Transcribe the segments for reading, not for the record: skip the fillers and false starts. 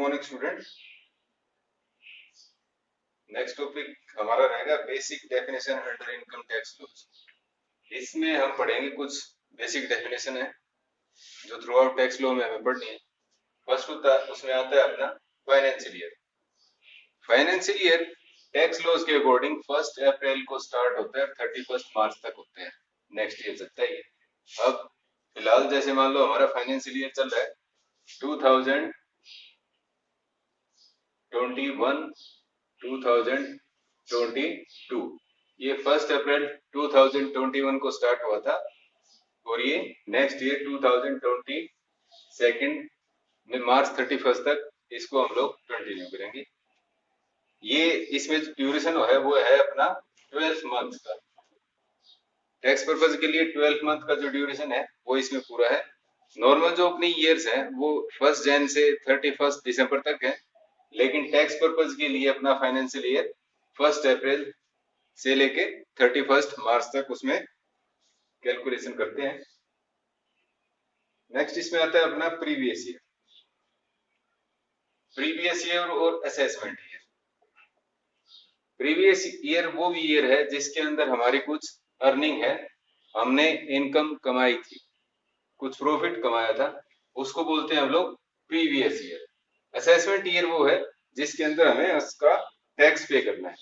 Morning student. Next topic हमारा रहेगा basic definition under income tax laws. इसमें हम पढ़ेंगे कुछ बेसिक डेफिनेशन है जो थ्रू आउट टैक्स लॉ में हमें पढ़नी है। फर्स्ट होता है उसमें आता है अपना financial year. Financial year tax laws के अकॉर्डिंग 1 अप्रैल को स्टार्ट होता है, 31 मार्च तक होते हैं। नेक्स्ट ईयर चलता है। अब फिलहाल जैसे मान लो हमारा फाइनेंशियल ईयर चल रहा है 2021 2022। ये 1 अप्रैल 2021 को स्टार्ट हुआ था और ये नेक्स्ट ईयर 2022 में मार्च 31 तक इसको हम लोग कंटिन्यू करेंगे। ये इसमें ड्यूरेशन है वो है अपना 12 मंथ का। टैक्स पर्पज के लिए 12 मंथ का जो ड्यूरेशन है वो इसमें पूरा है। नॉर्मल जो अपनी ईयर्स है वो 1 जन से 31 दिसंबर तक है, लेकिन टैक्स पर्पज के लिए अपना फाइनेंशियल ईयर 1 अप्रैल से लेके 31 मार्च तक उसमें कैलकुलेशन करते हैं। नेक्स्ट इसमें आता है अपना प्रीवियस ईयर। प्रीवियस ईयर और असेसमेंट ईयर। प्रीवियस ईयर वो भी ईयर है जिसके अंदर हमारी कुछ अर्निंग है, हमने इनकम कमाई थी, कुछ प्रॉफिट कमाया था, उसको बोलते हैं हम लोग प्रीवियस ईयर। असेसमेंट ईयर वो है जिसके अंदर हमें उसका टैक्स पे करना है।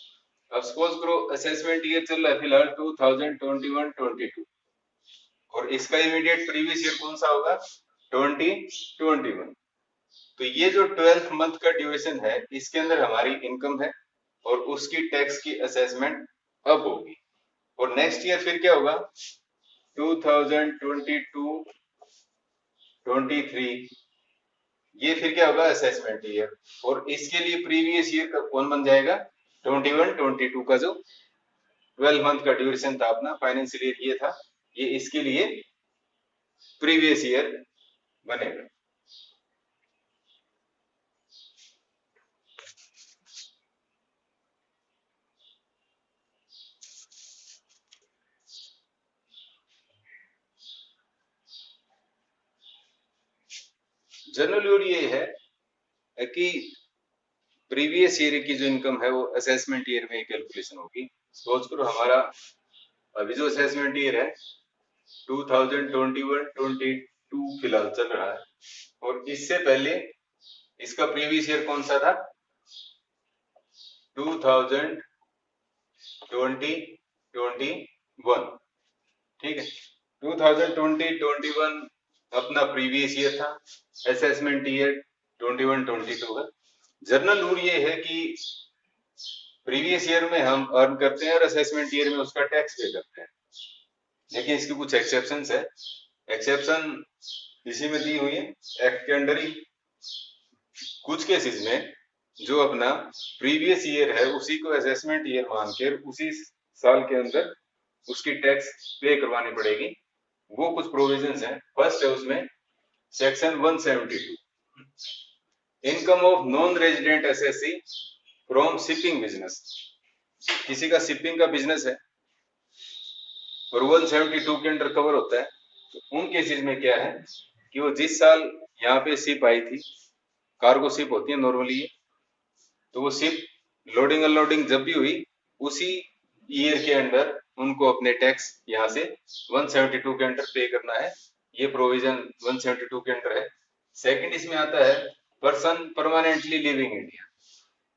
अब सपोज करो असेसमेंट ईयर चल रहा है फिलहाल 2021-22 और इसका इमीडिएट प्रीवियस ईयर कौन सा होगा 2021। तो ये जो 12th मंथ का ड्यूरेशन है इसके अंदर हमारी इनकम है और उसकी टैक्स की असेसमेंट अब होगी। और नेक्स्ट ईयर फिर क्या होगा 2022-23, ये फिर क्या होगा असेसमेंट ईयर। और इसके लिए प्रीवियस ईयर का कौन बन जाएगा 21-22 का जो 12 मंथ का ड्यूरेशन था अपना फाइनेंशियल ईयर ये था, ये इसके लिए प्रीवियस ईयर बनेगा। जनरल रूल ये है कि प्रीवियस ईयर की जो इनकम है वो असेसमेंट ईयर में कैलकुलेशन होगी। सपोज करो हमारा अभी जो असेसमेंट ईयर है 2021-22 फिलहाल चल रहा है और इससे पहले इसका प्रीवियस ईयर कौन सा था 2020-21। ठीक है, 2020-21 अपना प्रीवियस ईयर था, असेसमेंट ईयर 21-22 है। जनरल रूल ये है कि प्रीवियस ईयर में हम अर्न करते हैं और असेसमेंट ईयर में उसका टैक्स पे करते हैं, लेकिन इसकी कुछ एक्सेप्शंस है। एक्सेप्शन इसी में दी हुई है एक्ट के अंडर ही। कुछ केसेस में जो अपना प्रीवियस ईयर है उसी को असेसमेंट ईयर मानकर उसी साल के अंदर उसकी टैक्स पे करवानी पड़ेगी। वो कुछ प्रोविजंस हैं। फर्स्ट है उसमें section 172, income of non resident SSC from shipping business. किसी का शिपिंग का बिजनेस है और 172 के अंडर कवर होता है, तो उन केसेस में क्या है कि वो जिस साल यहाँ पे शिप आई थी, कार्गो शिप होती है नॉर्मली, तो वो शिप लोडिंग अनलोडिंग जब भी हुई उसी ईयर के अंडर उनको अपने टैक्स यहाँ से 172 के अंडर पे करना है। ये प्रोविजन 172 के अंडर है। सेकंड इसमें आता है पर्सन परमानेंटली लिविंग इंडिया।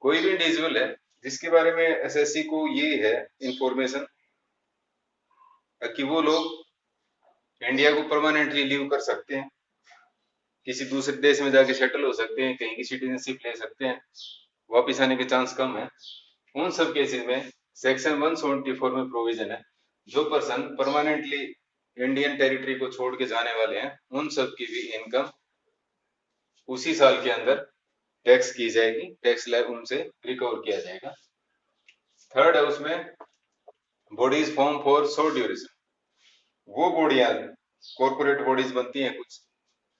कोई भी इंडिविजुअल है जिसके बारे में एसएससी को ये है इंफॉर्मेशन कि वो लोग इंडिया को परमानेंटली लिव कर सकते हैं, किसी दूसरे देश में जाके सेटल हो सकते हैं, कहीं की सिटीजनशिप ले सकते हैं, वापिस आने के चांस कम है। उन सब केसेस में सेक्शन 174 में प्रोविजन है जो पर्सन परमानेंटली इंडियन टेरिटरी को छोड़ के जाने वाले हैं उन सब की भी इनकम उसी साल के अंदर टैक्स की जाएगी, टैक्स लैब उनसे रिकवर किया जाएगा। थर्ड है उसमें bodies form for short duration. वो बॉडियां कॉर्पोरेट बॉडीज बनती हैं, कुछ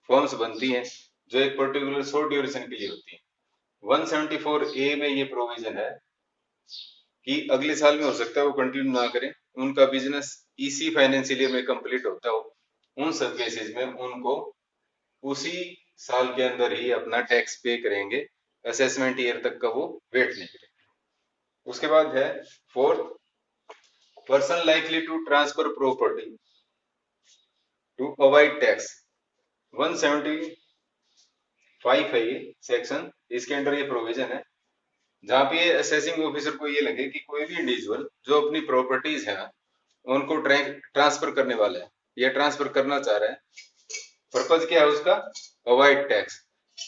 फॉर्म्स बनती हैं जो एक पर्टिकुलर शॉर्ट ड्यूरेशन के लिए होती है। 174A में ये प्रोविजन है कि अगले साल में हो सकता है वो कंटिन्यू ना करें, उनका बिजनेस इसी फाइनेंशियल ईयर में कंप्लीट होता हो, उन सब केसेस में उनको उसी साल के अंदर ही अपना टैक्स पे करेंगे असेसमेंट ईयर तक का वो वेट नहीं करेगा। उसके बाद है fourth, person likely to transfer property to avoid tax. 175 है ये सेक्शन, इसके अंडर ये प्रोविजन है जहां पे असेसिंग ऑफिसर को ये लगे कि कोई भी इंडिविजुअल जो अपनी प्रॉपर्टीज है उनको ट्रांसफर करने वाला है या ट्रांसफर करना चाह रहा है, पर्पज क्या है उसका, अवॉइड टैक्स।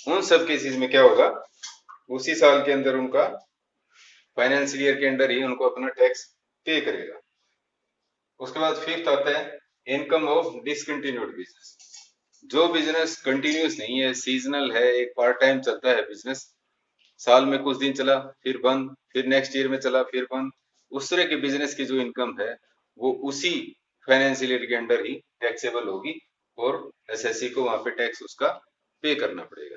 उन सब केसेस में क्या होगा, उसी साल के अंदर उनका फाइनेंशियल ईयर के अंदर ही उनको अपना टैक्स पे करेगा। उसके बाद फिफ्थ आता है इनकम ऑफ डिसकंटिन्यूड बिजनेस। जो बिजनेस कंटिन्यूस नहीं है, सीजनल है, एक पार्ट टाइम चलता है बिजनेस, साल में कुछ दिन चला फिर बंद, फिर नेक्स्ट ईयर में चला फिर बंद, उस तरह के बिजनेस की जो इनकम है वो उसी फाइनेंशियल ईयर के अंडर ही टैक्सेबल होगी और एसएससी को वहां पे टैक्स उसका पे करना पड़ेगा।